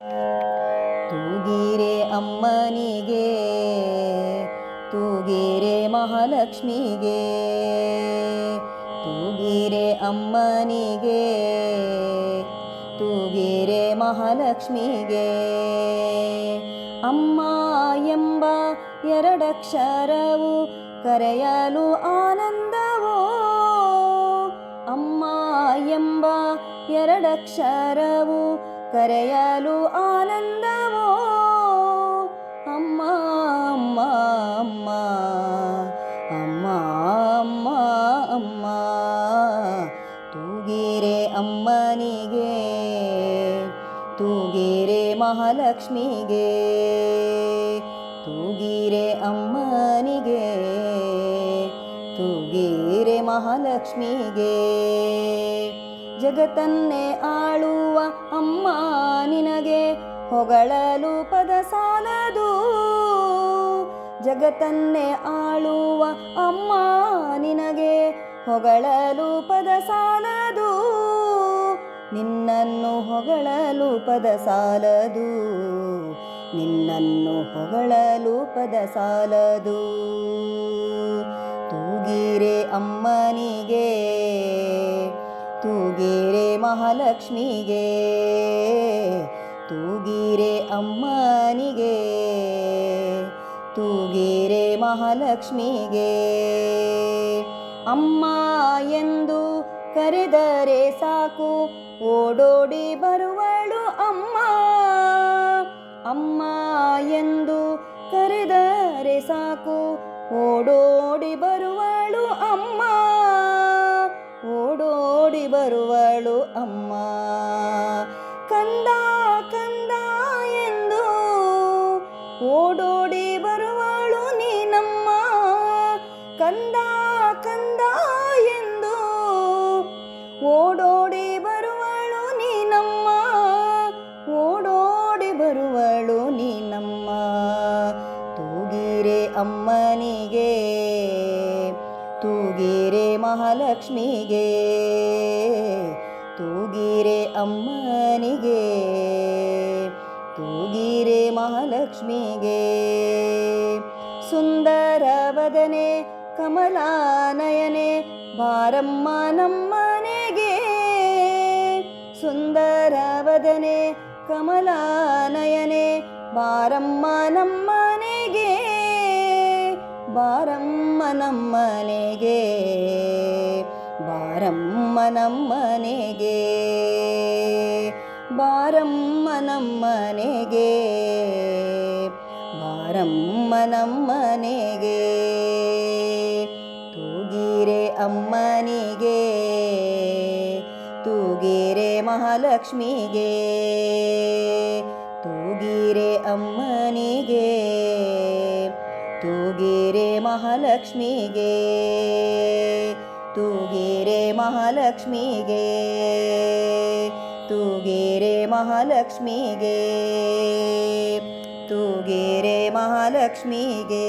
ತೂಗಿರೆ ಅಮ್ಮನಿಗೆ, ತೂಗಿರೆ ಮಹಾಲಕ್ಷ್ಮಿಗೆ, ತೂಗಿರೆ ಅಮ್ಮನಿಗೆ, ತೂಗಿರೆ ಮಹಾಲಕ್ಷ್ಮಿಗೆ. ಅಮ್ಮ ಎಂಬ ಎರಡಕ್ಷರವು ಕರೆಯಲು ಆನಂದವೋ, ಅಮ್ಮ ಎಂಬ ಎರಡಕ್ಷರವು ಕರೆಯಲು ಆನಂದವೋ. ಅಮ್ಮ ಅಮ್ಮ ಅಮ್ಮ ಅಮ್ಮ ಅಮ್ಮ ಅಮ್ಮ. ತೂಗಿರೆ ಅಮ್ಮನಿಗೆ, ತೂಗಿರೆ ಮಹಾಲಕ್ಷ್ಮಿಗೆ, ತೂಗಿರೆ ಅಮ್ಮನಿಗೆ, ತೂಗಿರೆ ಮಹಾಲಕ್ಷ್ಮಿಗೆ. ಜಗತ್ತನ್ನೇ ಆಳುವ ಅಮ್ಮ ನಿನಗೆ ಹೊಗಳಲು ಪದ ಸಾಲದು. ಜಗತ್ತನ್ನೇ ಆಳುವ ಅಮ್ಮ ನಿನಗೆ ಹೊಗಳಲು ಪದ ಸಾಲದು. ನಿನ್ನನ್ನು ಹೊಗಳಲು ಪದ ಸಾಲದು, ನಿನ್ನನ್ನು ಹೊಗಳಲು ಪದ ಸಾಲದು. ತೂಗಿರೆ ಅಮ್ಮನಿಗೆ, ತೂಗಿರೆ ಮಹಾಲಕ್ಷ್ಮಿಗೆ, ತೂಗಿರೆ ಅಮ್ಮನಿಗೆ, ತೂಗಿರೆ ಮಹಾಲಕ್ಷ್ಮಿಗೆ. ಅಮ್ಮ ಎಂದು ಕರೆದರೆ ಸಾಕು ಓಡೋಡಿ ಬರುವಳು ಅಮ್ಮ. ಅಮ್ಮ ಎಂದು ಕರೆದರೆ ಸಾಕು ಓಡೋಡಿ ಬರುವಳು ಅಮ್ಮ, ಓಡೋಡಿ ಬರುವಳು ಅಮ್ಮ. ಕಂದ ಕಂದ ಎಂದು ಓಡೋಡಿ ಬರುವಳು ನೀನಮ್ಮ. ಕಂದ ಕಂದ ಎಂದು ಓಡೋಡಿ ಬರುವಳು ನೀನಮ್ಮ, ಓಡೋಡಿ ಬರುವಳು ನೀನಮ್ಮ. ತೂಗಿರೆ ಅಮ್ಮನಿಗೆ, ತೂಗಿರೆ ಮಹಾಲಕ್ಷ್ಮಿಗೆ, ತೂಗಿರೆ ಅಮ್ಮನಿಗೆ, ತೂಗಿರೆ ಮಹಾಲಕ್ಷ್ಮಿಗೆ. ಸುಂದರ ವದನೆ ಕಮಲಾನಯನೆ ಬಾರಮ್ಮ ನಮ್ಮನೆಗೆ. ಸುಂದರ ವದನೆ ಕಮಲಾನಯನೆ ಬಾರಮ್ಮ ನಮ್ಮನೆಗೆ, ಬಾರಮ್ಮ ನಮ್ಮನೆಗೆ, ಬಾರಮ್ಮ ನಮ್ಮನೆಗೆ, ಬಾರಮ್ಮ ನಮ್ಮನೆಗೆ, ಬಾರಮ್ಮ ನಮ್ಮನೆಗೆ. ತೂಗಿರೆ ಅಮ್ಮನಿಗೆ, ತೂಗಿರೆ ಮಹಾಲಕ್ಷ್ಮಿಗೆ, ತೂಗಿರೆ ಅಮ್ಮನಿಗೆ, ತೂಗಿರೆ ಮಹಾಲಕ್ಷ್ಮಿಗೆ, ತೂಗಿರೆ ಮಹಾಲಕ್ಷ್ಮಿಗೆ, ತೂಗಿರೆ ಮಹಾಲಕ್ಷ್ಮಿಗೆ, ತೂಗಿರೆ ಮಹಾಲಕ್ಷ್ಮಿಗೆ.